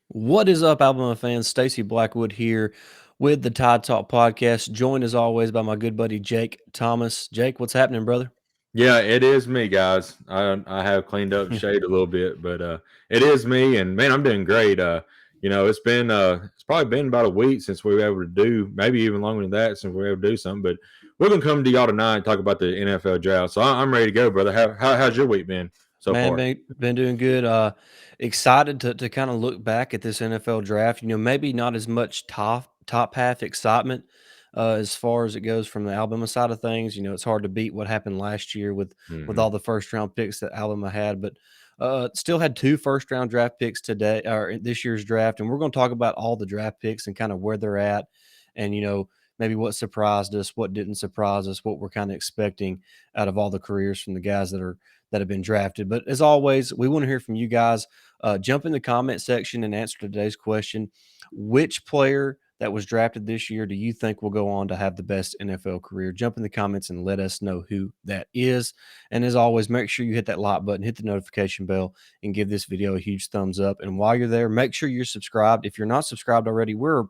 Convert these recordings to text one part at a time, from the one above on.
What is up, Alabama fans? Stacey Blackwood here with the Tide Talk podcast, joined as always by my good buddy Jake Thomas. Jake, what's happening, brother? Yeah, it is me, guys. I have cleaned up shade a little bit, but it is me, and man, I'm doing great. It's probably been about a week since we were able to do, maybe even longer than that, since we were able to do something. But we're gonna come to y'all tonight and talk about the NFL draft. So I'm ready to go, brother. How's your week been so Man, far? been doing good. Excited to kind of look back at this NFL draft. Maybe not as much top half excitement as far as it goes from the Alabama side of things. It's hard to beat what happened last year with Hmm. all the first round picks that Alabama had, but still had two first round draft picks today or in this year's draft, and we're going to talk about all the draft picks and kind of where they're at, and maybe what surprised us, what didn't surprise us, what we're kind of expecting out of all the careers from the guys that have been drafted. But as always, we want to hear from you guys. Jump in the comment section and answer today's question. Which player that was drafted this year do you think will go on to have the best NFL career? Jump in the comments and let us know who that is. And as always, make sure you hit that like button, hit the notification bell, and give this video a huge thumbs up. And while you're there, make sure you're subscribed. If you're not subscribed already, we're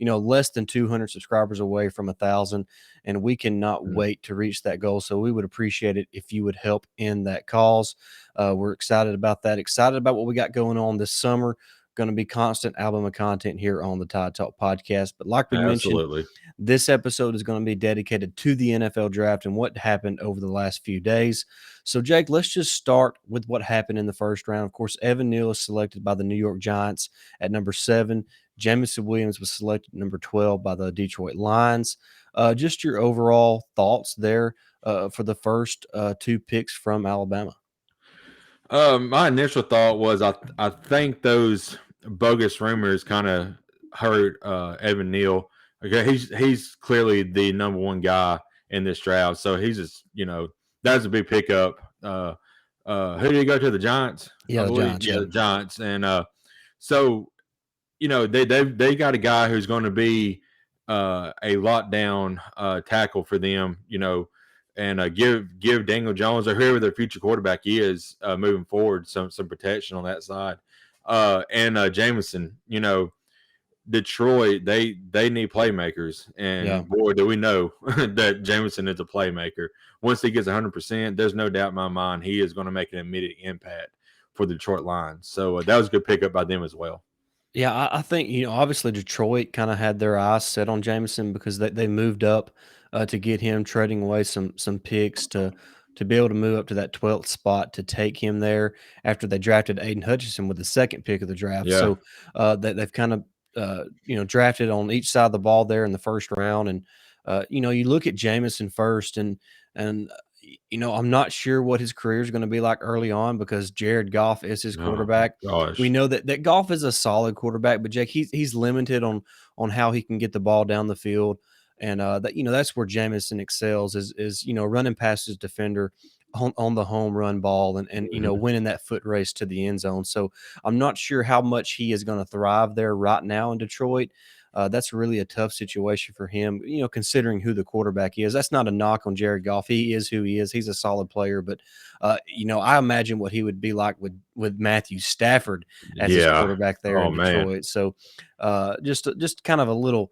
less than 200 subscribers away from 1,000, and we cannot wait to reach that goal. So we would appreciate it if you would help in that cause. We're excited about that. Excited about what we got going on this summer. Going to be constant Alabama content here on the Tide Talk podcast. But like we mentioned, Absolutely. this episode is going to be dedicated to the NFL draft and what happened over the last few days. So, Jake, let's just start with what happened in the first round. Of course, Evan Neal is selected by the New York Giants at number 7. Jamison Williams was selected number 12 by the Detroit Lions. Just your overall thoughts there for the first two picks from Alabama. My initial thought was I think those bogus rumors kind of hurt Evan Neal. Okay, he's clearly the number one guy in this draft, so he's just that's a big pickup. Who did he go to? The Giants, I Yeah, the believe. Giants. Yeah, Yep. the Giants, and so they got a guy who's going to be a lockdown tackle for them. And give Daniel Jones or whoever their future quarterback is moving forward some protection on that side. And Jameson, Detroit, they need playmakers, Yeah. and boy, do we know that Jameson is a playmaker. Once he gets 100%, there's no doubt in my mind he is going to make an immediate impact for the Detroit Lions. So that was a good pickup by them as well. Yeah, I think, obviously Detroit kind of had their eyes set on Jameson because they moved up to get him, trading away some picks to be able to move up to that 12th spot to take him there after they drafted Aiden Hutchinson with the second pick of the draft. Yeah. So they've kind of drafted on each side of the ball there in the first round, and you look at Jameson first, and I'm not sure what his career is going to be like early on because Jared Goff is his Oh quarterback. We gosh. know that Goff is a solid quarterback, but Jake, he's limited on how he can get the ball down the field, and that's where Jameson excels is running past his defender on the home run ball and Mhm. winning that foot race to the end zone. So I'm not sure how much he is going to thrive there right now in Detroit. That's really a tough situation for him, considering who the quarterback is. That's not a knock on Jared Goff. He is who he is. He's a solid player, but I imagine what he would be like with Matthew Stafford as his Yeah. quarterback there Oh in man. Detroit. So just kind of a little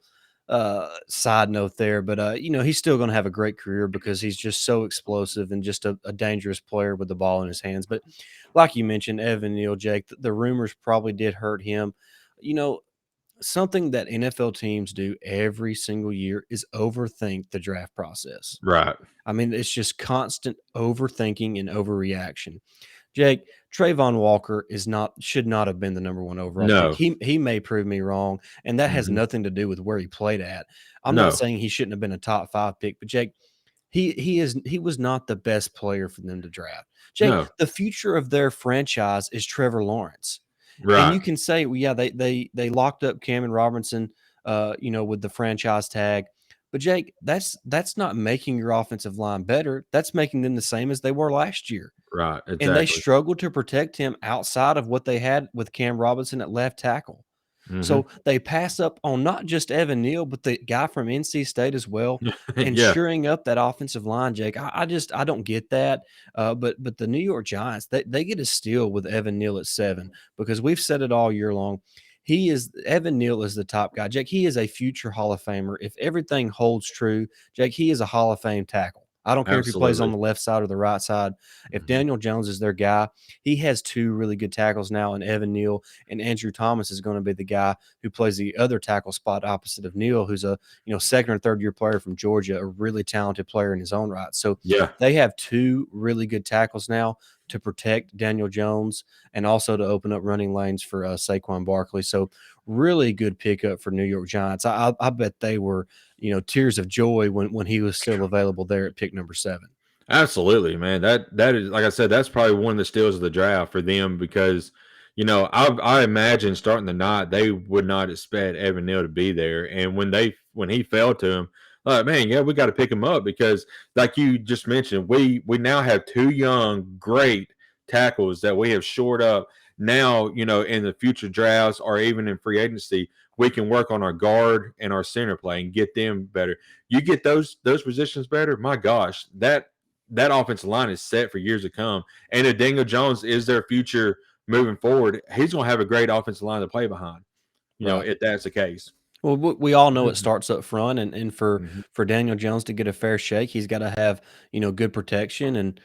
side note there, but he's still going to have a great career because he's just so explosive and just a dangerous player with the ball in his hands. But like you mentioned, Evan Neal, Jake, the rumors probably did hurt him. You know, Something that NFL teams do every single year is overthink the draft process. Right. I mean, it's just constant overthinking and overreaction. Jake, Trayvon Walker should not have been the number one overall pick. No. He may prove me wrong, and that has Mhm. nothing to do with where he played at. I'm not No. saying he shouldn't have been a top 5 pick, but Jake, he was not the best player for them to draft. Jake, No. the future of their franchise is Trevor Lawrence. And Right. you can say, well, yeah, they locked up Cameron Robinson, with the franchise tag. But Jake, that's not making your offensive line better. That's making them the same as they were last year. Right. And they Exactly. struggled to protect him outside of what they had with Cam Robinson at left tackle. Mhm. So they pass up on not just Evan Neal, but the guy from NC State as well, and Yeah. shoring up that offensive line, Jake. I don't get that. But the New York Giants, they get a steal with Evan Neal at 7 because we've said it all year long. he is Evan Neal is the top guy. Jake, he is a future Hall of Famer. If everything holds true, Jake, he is a Hall of Fame tackle. I don't care if he plays on Absolutely. the left side or the right side. If Mhm. Daniel Jones is their guy, he has two really good tackles now in Evan Neal, and Andrew Thomas is going to be the guy who plays the other tackle spot opposite of Neal, who's a second or third year player from Georgia, a really talented player in his own right. So Yeah. they have two really good tackles now to protect Daniel Jones and also to open up running lanes for Saquon Barkley. So really good pickup for New York Giants. I bet they were tears of joy when he was still available there at pick number 7. Absolutely, man. That is, like I said, that's probably one of the steals of the draft for them because, I imagine starting the night they would not expect Evan Neal to be there, and when he fell to him, like, man, yeah, we got to pick him up because, like you just mentioned, we now have two young, great tackles that we have shored up. Now, in the future drafts or even in free agency, we can work on our guard and our center play and get them better. You get those positions better, my gosh, that offensive line is set for years to come. And if Daniel Jones is their future moving forward, he's going to have a great offensive line to play behind, Right. if that's the case. Well, we all know it starts up front, and for Mhm. Daniel Jones to get a fair shake, he's got to have good protection, and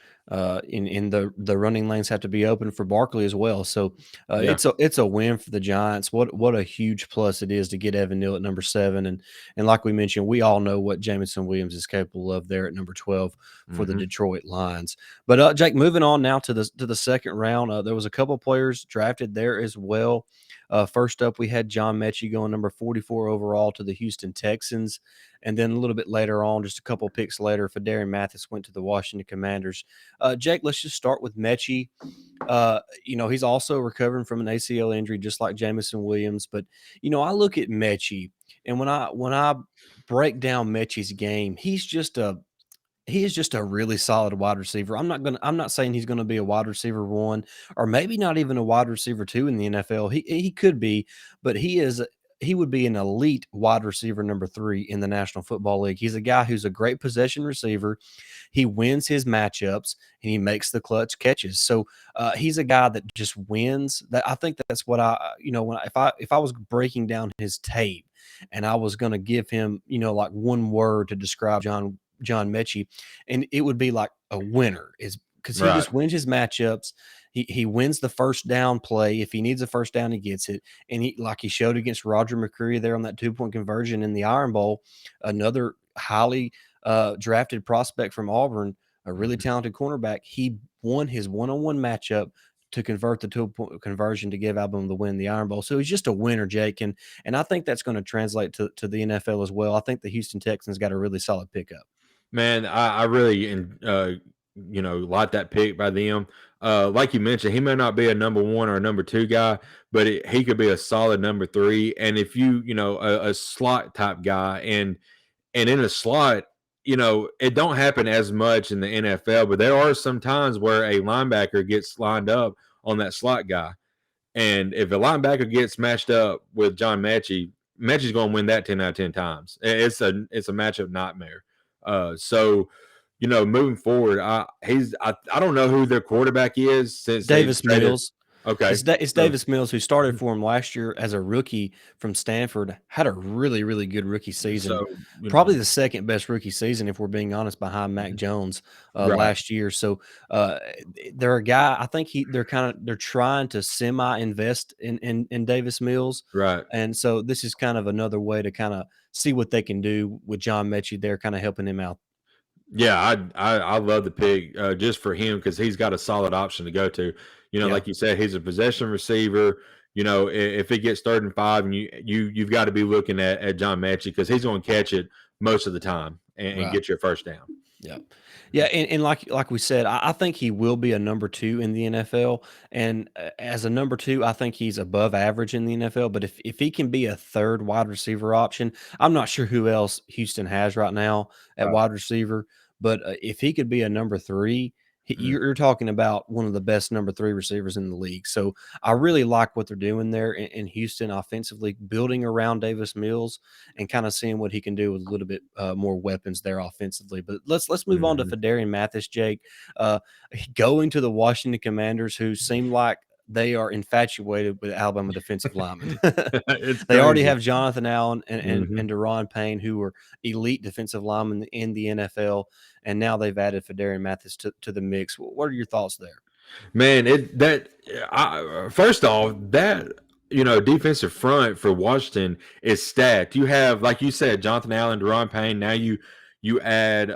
in the running lanes have to be open for Barkley as well. So Yeah. it's a win for the Giants. What a huge plus it is to get Evan Neal at number 7, and like we mentioned, we all know what Jamison Williams is capable of there at number 12 for the Hmm. Detroit Lions. But Jake, moving on now to the second round, there was a couple players drafted there as well. First up, we had John Metchi going number 44 overall to the Houston Texans. And then a little bit later on, just a couple picks later, Fedarian Mathis went to the Washington Commanders. Jake, let's just start with Metchi. He's also recovering from an ACL injury, just like Jamison Williams. But, I look at Metchi, and when I break down Metchi's game, he is just a really solid wide receiver. I'm not saying he's gonna be a wide receiver 1 or maybe not even a wide receiver 2 in the NFL. He could be, but he would be an elite wide receiver number 3 in the National Football League. He's a guy who's a great possession receiver. He wins his matchups and he makes the clutch catches. So he's a guy that just wins. That I think that's what if I was breaking down his tape and I was going to give him like one word to describe John Metchi, and it would be like a winner is because he Right. just wins his matchups. He wins the first down play. If he needs a first down, he gets it. And he showed against Roger McCreary there on that 2-point conversion in the Iron Bowl, another highly drafted prospect from Auburn, a really Mhm. talented cornerback. He won his one-on-one matchup to convert the 2-point conversion to give Alabama the win in the Iron Bowl. So he's just a winner, Jake, and I think that's going to translate to the NFL as well. I think the Houston Texans got a really solid pickup. Man, I really like that pick by them. Like you mentioned, he may not be a number one or a number two guy, but he could be a solid number three. And if a slot type guy, and in a slot, it don't happen as much in the NFL, but there are some times where a linebacker gets lined up on that slot guy. And if a linebacker gets matched up with John Metchi, Metchi's going to win that 10 out of 10 times. It's a matchup nightmare. So moving forward, I don't know who their quarterback is since they've Davis traded. Mills. Okay, It's so Davis Mills who started for him last year as a rookie from Stanford. Had a really, really good rookie so season. you Probably know, the second best rookie season, if we're being honest, behind Mac mhm, Jones right, last year. So uh, they're a guy. I think they're trying to semi invest in Davis Mills, right. and so this is kind of another way to kind of see what they can do with John Mechie there, kind of helping him out. Yeah, I love the pick just for him because he's got a solid option to go to. Yeah, Like you said, he's a possession receiver. If he gets 3rd and 5, and you've got to be looking at John Metchie because he's going to catch it most of the time and right. get you a first down. Yeah. Yeah, and like we said, I think he will be a number 2 in the NFL, and, as a number 2, I think he's above average in the NFL, but if he can be a 3rd wide receiver option, I'm not sure who else Houston has right now at Right. wide receiver, but, if he could be a number 3, he Mhm. you're talking about one of the best number 3 receivers in the league, so I really like what they're doing there in Houston offensively, building around Davis Mills and kind of seeing what he can do with a little bit more weapons there offensively. But let's move on to Mhm. Fedarian Mathis, Jake. Uh, Going to the Washington Commanders, who seem like they are infatuated with Alabama defensive linemen. It's They already crazy. have Jonathan Allen Mhm. and Deron Payne, who are elite defensive linemen in the NFL, and now they've added Fedarian Mathis to the mix. What are your thoughts there? Man, first off, that defensive front for Washington is stacked. You have, like you said, Jonathan Allen, Deron Payne. Now you add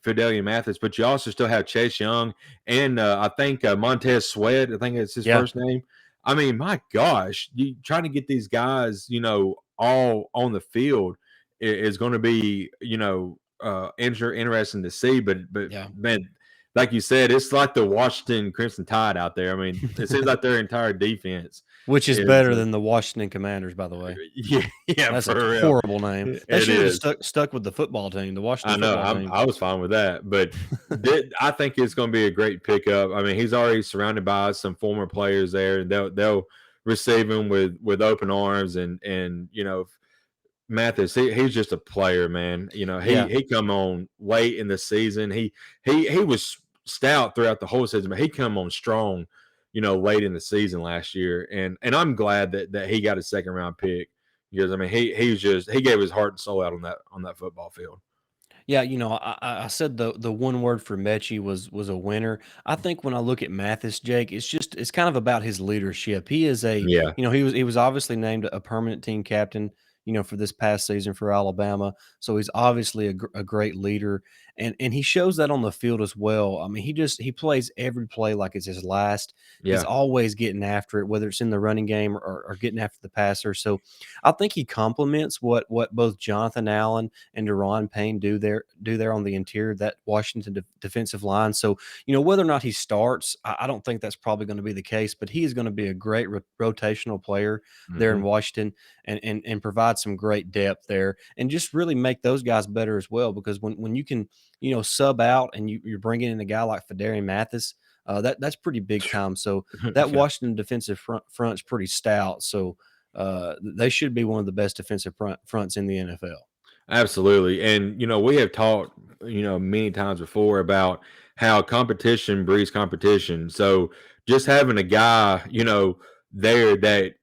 Fidelia Mathis, but you also still have Chase Young and I think Montez Sweat. I think it's his Yeah, first name. I mean, my gosh, you trying to get these guys, all on the field is going to be, interesting to see. But yeah. man, like you said, it's like the Washington Crimson Tide out there. I mean, it seems like their entire defense Which is is, better than the Washington Commanders, by the way. yeah, yeah, That's a for real. horrible name. They It should have just is. stuck with the football team, the Washington I know. football team. I was fine with that, but I think it's going to be a great pickup. I mean, he's already surrounded by some former players there, and they'll receive him with open arms. And Mathis, he's just a player, man. Yeah. He come on late in the season. He was stout throughout the whole season, but he come on strong, late in the season last year. And I'm glad that he got a second round pick because I mean he gave his heart and soul out on that football field. Yeah, I said the one word for Metchi was a winner. I think when I look at Mathis, Jake, it's kind of about his leadership. He is Yeah, he was obviously named a permanent team captain, for this past season for Alabama. So he's obviously a great leader, and he shows that on the field as well. I mean, he plays every play like it's his last. He's yeah, always getting after it, whether it's in the running game or getting after the passer. So I think he complements what both Jonathan Allen and Deron Payne do there on the interior of that Washington defensive line. So, whether or not he starts, I don't think that's probably going to be the case, but he is going to be a great rotational player there in hmm Washington and provide some great depth there and just really make those guys better as well. Because when you can, sub out and you're bringing in a guy like Fedarian Mathis, that's pretty big time. So that yeah. Washington defensive front's pretty stout. So they should be one of the best defensive fronts in the NFL. Absolutely. And, we have talked, many times before about how competition breeds competition. So just having a guy, there that,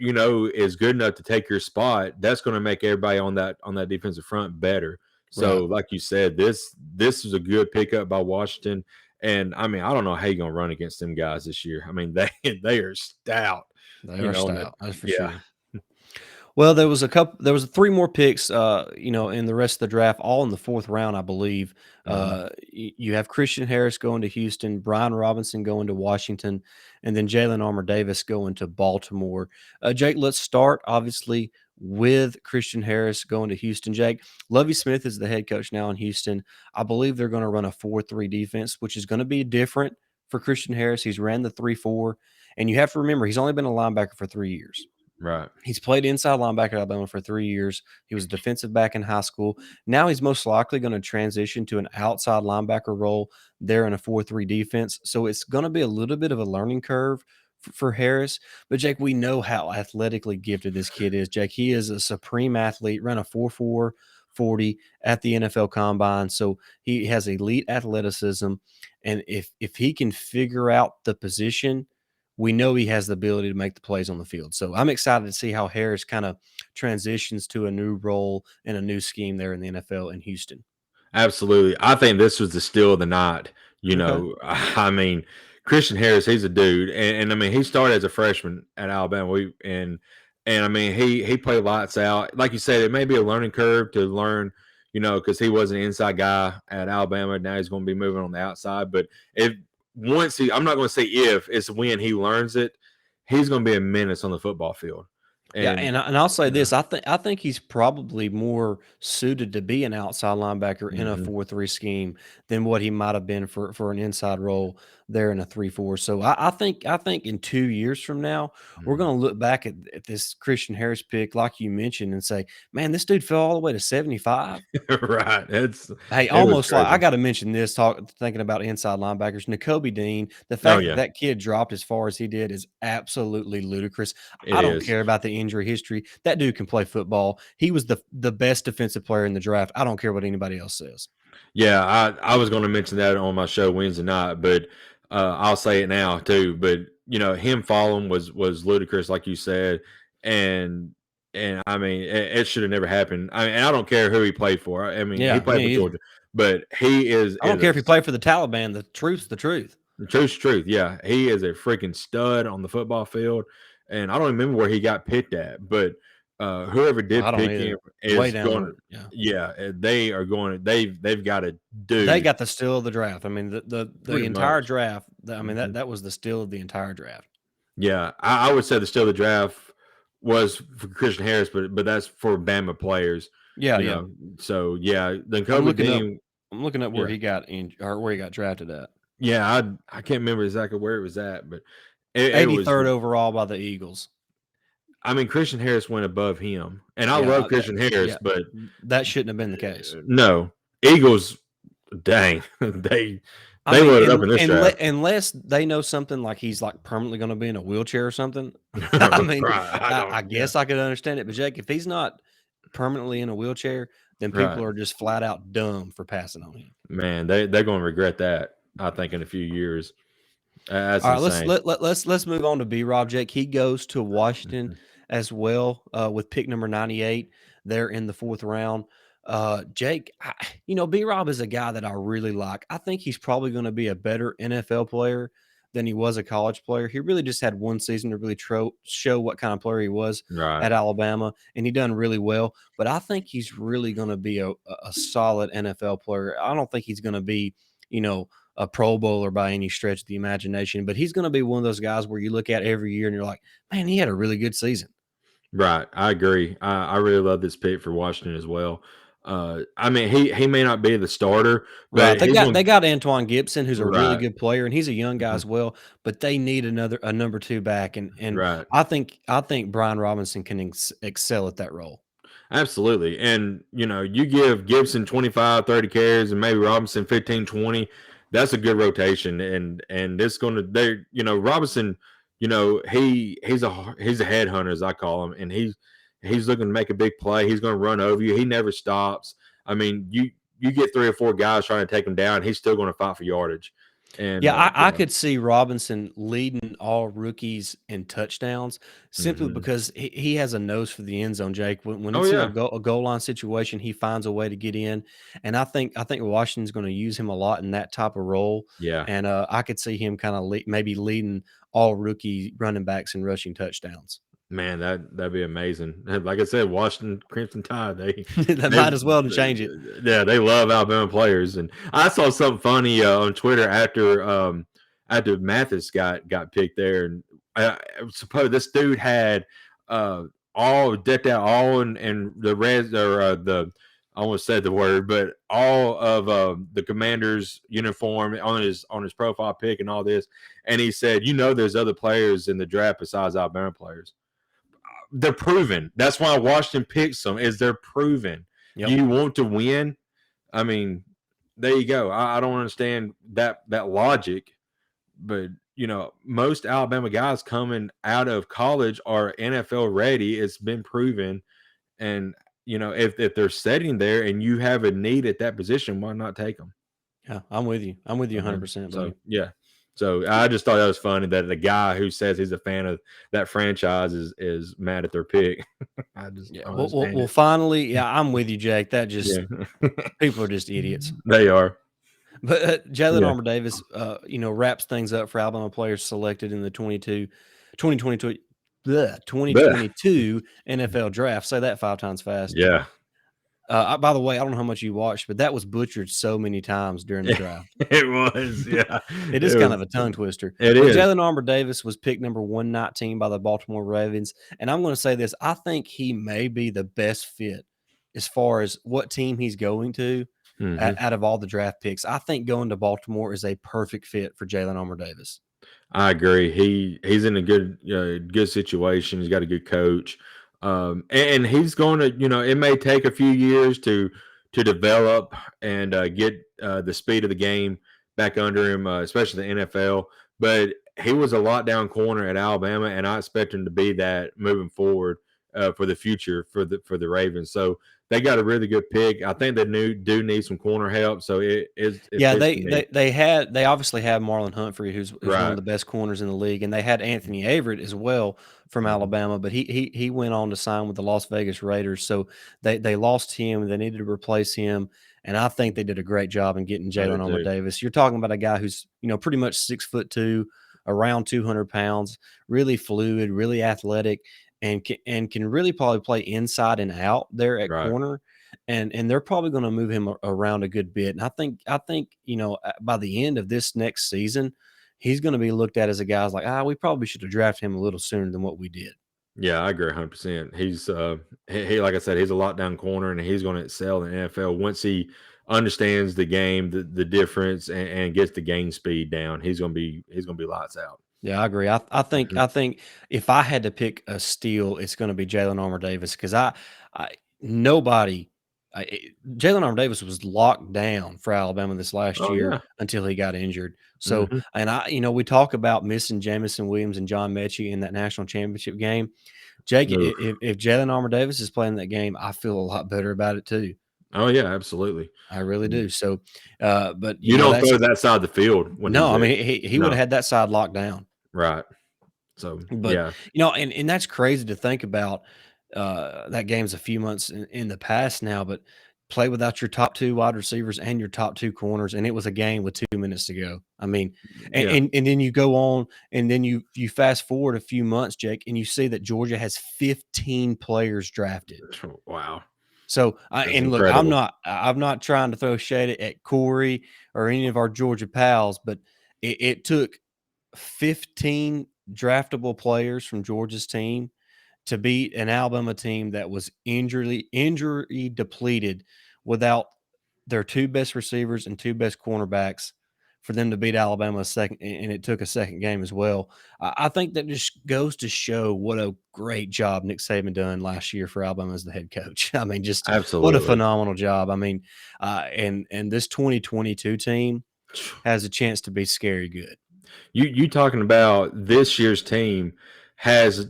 is good enough to take your spot, that's going to make everybody on that defensive front better. Right. So, like you said, this is a good pickup by Washington. And I mean, I don't know how you're gonna run against them guys this year. I mean, they are stout, They are on that. stout, that's for Yeah. sure. Well, there was 3 more picks, in the rest of the draft, all in the 4th round, I believe. hmm You have Christian Harris going to Houston, Brian Robinson going to Washington, and then Jalen Armour Davis going to Baltimore. Jake, let's start obviously with Christian Harris going to Houston. Jake, Lovie Smith is the head coach now in Houston. I believe they're going to run a 4-3 defense, which is going to be different for Christian Harris. He's ran the 3-4, and you have to remember he's only been a linebacker for 3 years. Right. He's played inside linebacker at Alabama for 3 years. He was a defensive back in high school. Now he's most likely going to transition to an outside linebacker role there in a 4-3 defense. So it's going to be a little bit of a learning curve for Harris. But Jake, we know how athletically gifted this kid is. Jake, he is a supreme athlete, ran a 4.4 40 at the NFL Combine. So he has elite athleticism. And if he can figure out the position, we know he has the ability to make the plays on the field. So I'm excited to see how Harris kind of transitions to a new role and a new scheme there in the NFL in Houston. Absolutely. I think this was the steal of the night. Okay. I mean, Christian Harris, he's a dude, and I mean, he started as a freshman at Alabama. And I mean, he played lights out. Like you said, it may be a learning curve to learn, because he was an inside guy at Alabama. Now he's going to be moving on the outside. But if I'm not going to say if, it's when he learns it, he's going to be a menace on the football field. Yeah, And and I'll say yeah, this, I think he's probably more suited to be an outside linebacker in a hmm 4-3 scheme than what he might have been for an inside role there in a 3-4. So I think in 2 years from now, we're hmm gonna look back at this Christian Harris pick, like you mentioned, and say, man, this dude fell all the way to 75. right. Hey, It was almost like I crazy. gotta mention this, thinking about inside linebackers, Nakobe Dean, the Oh fact that yeah, that kid dropped as far as he did is absolutely ludicrous. it I don't is. care about the injury history. That dude can play football. He was the best defensive player in the draft. I don't care what anybody else says. Yeah, I was going to mention that on my show Wednesday night, but I'll say it now too. But him falling was ludicrous, like you said, and I mean, it should have never happened. I mean, and I don't care who he played for. I mean, he Yeah, played for me either. Georgia, but he is I don't care if he played for the Taliban. The truth's the truth. truth. Yeah, he is a freaking stud on the football field, and I don't remember where he got picked at, but whoever I did don't pick him either. Way is down going. the yeah. Yeah, they are going. They've got to They do got the steal of the draft. I mean, the pretty entire much. draft. I mean, Mhm. that was the steal of the entire draft. Yeah, I would say the steal of the draft was for Christian Harris, but that's for Bama players, Yeah, yeah. So yeah, then I'm Kobe looking up. Dean, I'm looking up where yeah, he got in or where he got drafted at. yeah, I can't remember exactly where it was at, but it was. 83rd overall by the Eagles. I mean, Christian Harris went above him, and I Yeah, love Christian Harris, yeah. but That shouldn't have been the case. no, Eagles, dang, they I they mean, loaded up in this draft. unless they know something like he's like permanently going to be in a wheelchair or something. I Right, mean, I don't, I yeah, guess I could understand it, but Jake, if he's not permanently in a wheelchair, then right, people are just flat out dumb for passing on him. man, they're going to regret that. I think in a few years. That's All right, let's insane. let's move on to B Rob Jake. He goes to Washington Mhm. as well with pick number 98. There in the fourth round. Jake, B Rob is a guy that I really like. I think he's probably going to be a better NFL player than he was a college player. He really just had one season to really show what kind of player he was Right, at Alabama, and he done really well. But I think he's really going to be a solid NFL player. I don't think he's going to be, you know, a Pro Bowler by any stretch of the imagination, but he's going to be one of those guys where you look at every year and you're like, man, he had a really good season. right. I agree. I really love this pick for Washington as well. I mean, he may not be the starter, Right. but They he's got going they got Antoine Gibson, who's a really right, good player, and he's a young guy mhm, as well. But they need a number two back, and right. I think Brian Robinson can excel at that role. Absolutely. And, you give Gibson 25, 30 carries and maybe Robinson 15, 20. That's a good rotation. And it's going to, Robinson, he's a headhunter, as I call him. And he's looking to make a big play. He's going to run over you. He never stops. I mean, you get 3 or 4 guys trying to take him down. He's still going to fight for yardage. And, Yeah, I could see Robinson leading all rookies in touchdowns simply mhm. because he has a nose for the end zone, Jake. When Oh, it's in yeah. a goal line situation, he finds a way to get in, and I think Washington's going to use him a lot in that type of role, Yeah. and I could see him kind of maybe leading all rookie running backs in rushing touchdowns. Man, that'd be amazing. Like I said, Washington Crimson Tide, They they might as well to change it. yeah, they love Alabama players. And I saw something funny on Twitter after Mathis got picked there, and I suppose this dude had all decked out all in the red or the I almost said the word, but all of the commander's uniform on his profile pic and all this, and he said, there's other players in the draft besides Alabama players. They're proven. That's why Washington picks them. Is they're proven. Yep. You want to win. I mean, there you go. I don't understand that logic, but most Alabama guys coming out of college are NFL ready. It's been proven, and if they're sitting there and you have a need at that position, why not take them? Yeah, I'm with you. I'm with you Mhm. 100%, So buddy. yeah. So I just thought that was funny that the guy who says he's a fan of that franchise is mad at their pick. I just Yeah. don't Well, understand it. finally, yeah, I'm with you, Jake. That just Yeah. people are just idiots. They are. But Jalen Yeah. Armour Davis, wraps things up for Alabama players selected in the 2022, Blech. 2022 NFL draft. Say that 5 times fast. Yeah. By the way, I don't know how much you watched, but that was butchered so many times during the draft. It was. Yeah. It is It kind was. of a tongue twister. It But is. Jalen Armour Davis was picked number 119 by the Baltimore Ravens. And I'm going to say this, I think he may be the best fit as far as what team he's going to Mhm. out of all the draft picks. I think going to Baltimore is a perfect fit for Jalen Armour Davis. I agree. He's in a good situation. He's got a good coach, and he's going to. It may take a few years to develop and get the speed of the game back under him, especially the NFL. But he was a lockdown corner at Alabama, and I expect him to be that moving forward. for the future for the Ravens. So they got a really good pick. I think they do need some corner help. So it Yeah, fits they the need. they they obviously have Marlon Humphrey, who's one of Right. the best corners in the league, and they had Anthony Averett as well from Mhm. Alabama, but he went on to sign with the Las Vegas Raiders, so they lost him. They needed to replace him, and I think they did a great job in getting I Jalen did Armour too. Davis. You're talking about a guy who's pretty much 6'2", around 200 pounds, really fluid, really athletic, and can really probably play inside and out there at Right. corner, and they're probably going to move him around a good bit. And I think by the end of this next season, he's going to be looked at as a guy like, we probably should have drafted him a little sooner than what we did. Yeah, I agree 100%. He's he like I said, he's a lockdown corner and he's going to excel in the NFL once he understands the game, the difference, and gets the game speed down. He's gonna be lights out. Yeah, I agree. I think if I had to pick a steal, it's going to be Jalen Armour Davis because I nobody. Jalen Armour Davis was locked down for Alabama this last Oh year yeah. until he got injured. So, Hmm. and we talk about missing Jamison Williams and John Metchi in that national championship game. Jake, No. if Jalen Armour Davis is playing that game, I feel a lot better about it too. Oh yeah, absolutely. I really Mm. do. So, but You don't that's throw that side of the field when no. he's I there. mean, he would No. have had that side locked down. Right. So But, yeah. and that's crazy to think about, that game's a few months in the past now, but play without your top 2 wide receivers and your top 2 corners, and it was a game with 2 minutes to go. I mean, and Yeah. and and then you go on, and then you fast forward a few months, Jake, and you see that Georgia has 15 players drafted. Wow. So, That's and look, incredible. I'm not trying to throw shade at Corey or any of our Georgia pals, but it took 15 draftable players from Georgia's team to beat an Alabama team that was injury depleted without their 2 best receivers and 2 best cornerbacks for them to beat Alabama a second, and it took a second game as well. I think that just goes to show what a great job Nick Saban done last year for Alabama as the head coach. I mean, just what a Absolutely. phenomenal job. I mean, and this 2022 team has a chance to be scary good. You talking about this year's team has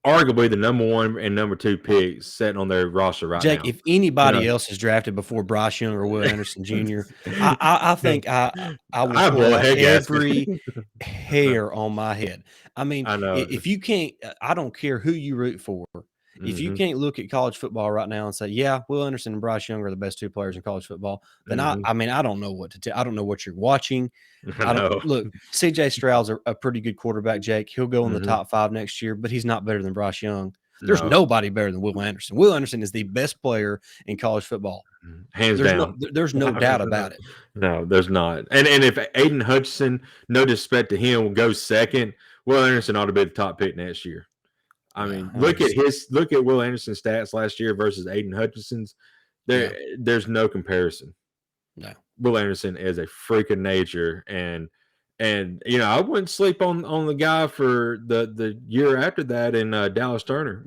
arguably the number one and number two picks sitting on their roster right Jake, now. if You know, anybody else is drafted before Bryce Young or Will Anderson Jr., I think I will I pull blow a out head gasket. every hair on my head. I mean, I know. if you can't, I don't care who you root for. If you Hmm. can't look at college football right now and say, "Yeah, Will Anderson and Bryce Young are the best 2 players in college football," then Hmm. I mean, I don't know what to tell. I don't know what you're watching. I I don't know. look. CJ Stroud's a pretty good quarterback, Jake. He'll go in the Hmm. top 5 next year, but he's not better than Bryce Young. There's No. nobody better than Will Anderson. Will Anderson is the best player in college football. Hands down. There's no doubt about it. No, there's not. And if Aiden Hutchinson, no disrespect to him, goes second, Will Anderson ought to be the top pick next year. I Yeah, mean, I just look at Will Anderson's stats last year versus Aiden Hutchinson's. yeah, There's no comparison. no. Will Anderson is a freak of nature, and I wouldn't sleep on the guy for the year after that in Dallas Turner.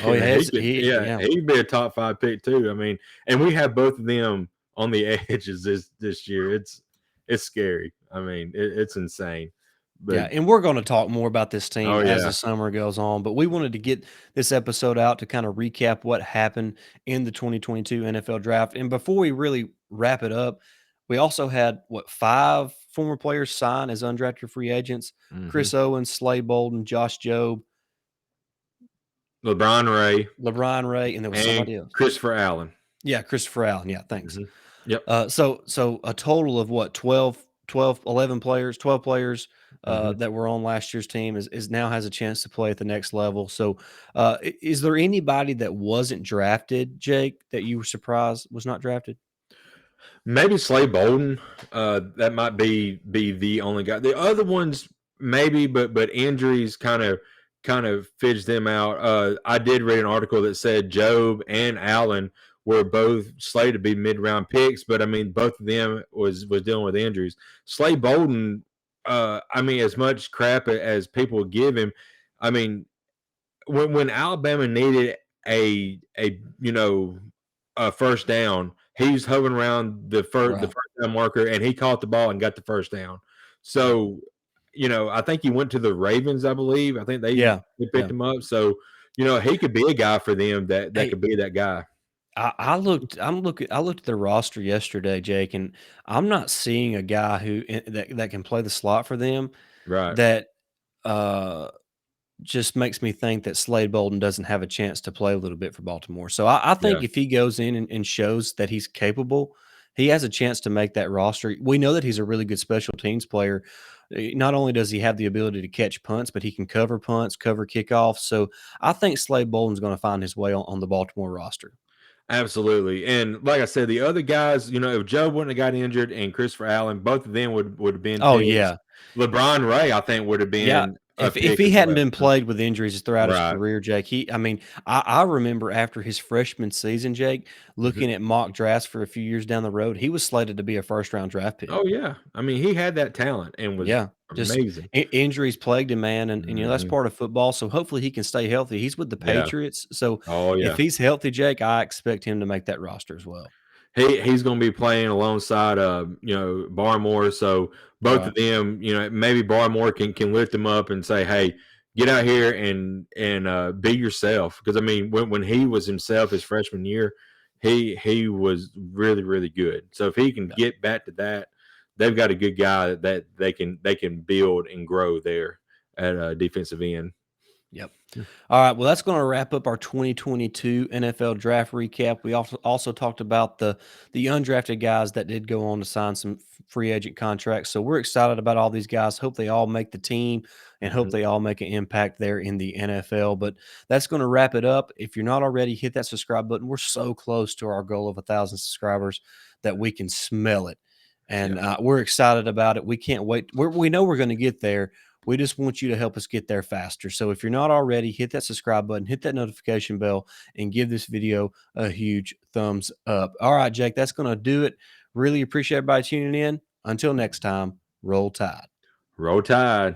Oh, yeah, Yeah, yeah. he'd be a top 5 pick too. I mean, and we have both of them on the edges this year. It's scary. I mean, it's insane. But Yeah, and we're gonna talk more about this team oh as the yeah. summer goes on, but we wanted to get this episode out to kinda recap what happened in the 2022 NFL Draft, and before we really wrap it up, we also had, 5 former players sign as undrafted free agents? Hmm. Chris Owens, Slay Bolden, Josh Jobe, LeBron Ray LeBron Ray, and there was and somebody else. Christopher Allen. Yeah, Christopher Allen, yeah, thanks. Hmm. Yep. So a total of what, 11 players, 12 players, Hmm. that were on last year's team is now has a chance to play at the next level. So, is there anybody that wasn't drafted, Jake, that you were surprised was not drafted? Maybe Slay Bolden. That might be the only guy. The other ones maybe, but injuries kind of fidged them out. I did read an article that said Job and Allen were both slated to be mid round picks, but I mean both of them was dealing with injuries. Slay Bolden, I mean, as much crap as people give him, I mean, when Alabama needed a a first down, he was hovering around the Right. first down marker, and he caught the ball and got the first down. Yep. So, I think he went to the Ravens, I believe. I think they Yeah. they picked Yeah. him up. So, You know, he could be a guy for them that Hey, could be that guy. I looked at the roster yesterday, Jake, and I'm not seeing a guy that can play the slot for them Right. that, uh just makes me think that Slade Bolden doesn't have a chance to play a little bit for Baltimore. So I think Yeah. if he goes in and shows that he's capable, he has a chance to make that roster. We know that he's a really good special teams player. Not only does he have the ability to catch punts, but he can cover punts, cover kickoffs. So I think Slade Bolden's going to find his way on the Baltimore roster. Absolutely. And like I said, the other guys, you know, if Joe wouldn't have got injured and Christopher Allen, both of them would have been Oh picks. yeah, LeBron Ray, I think, would have yeah. been a If pick he as hadn't well. been plagued with injuries throughout his Right. career, Jake, I mean, I remember after his freshman season, Jake, Mhm. looking at mock drafts for a few years down the road, he was slated to be a first round draft pick. Oh yeah. I mean, he had that talent and was Yeah, just amazing. injuries plagued him, man, and that's Mhm. part of football. So hopefully he can stay healthy. He's with the Yeah. Patriots, so Oh if yeah. he's healthy, Jake, I expect him to make that roster as well. He's going to be playing alongside you know, Barmore. So both of Right. them, you know, maybe Barmore can lift him up and say, hey, get out here and be yourself. Because I mean, when he was himself his freshman year, he was really really good. So if he can Yeah. get back to that, they've got a good guy that they can build and grow there at defensive end. Yep. All right. Well, that's going to wrap up our 2022 NFL draft recap. We also talked about the undrafted guys that did go on to sign some free agent contracts. So we're excited about all these guys. Hope they all make the team and hope Mhm. they all make an impact there in the NFL. But that's going to wrap it up. If you're not already, hit that subscribe button. We're so close to our goal of 1,000 subscribers that we can smell it, Yeah. and we're excited about it. We can't wait. We know we're going to get there. We just want you to help us get there faster. So if you're not already, hit that subscribe button, hit that notification bell, and give this video a huge thumbs up. All right, Jake, that's going to do it. Really appreciate everybody tuning in. Until next time, roll tide. Roll Tide.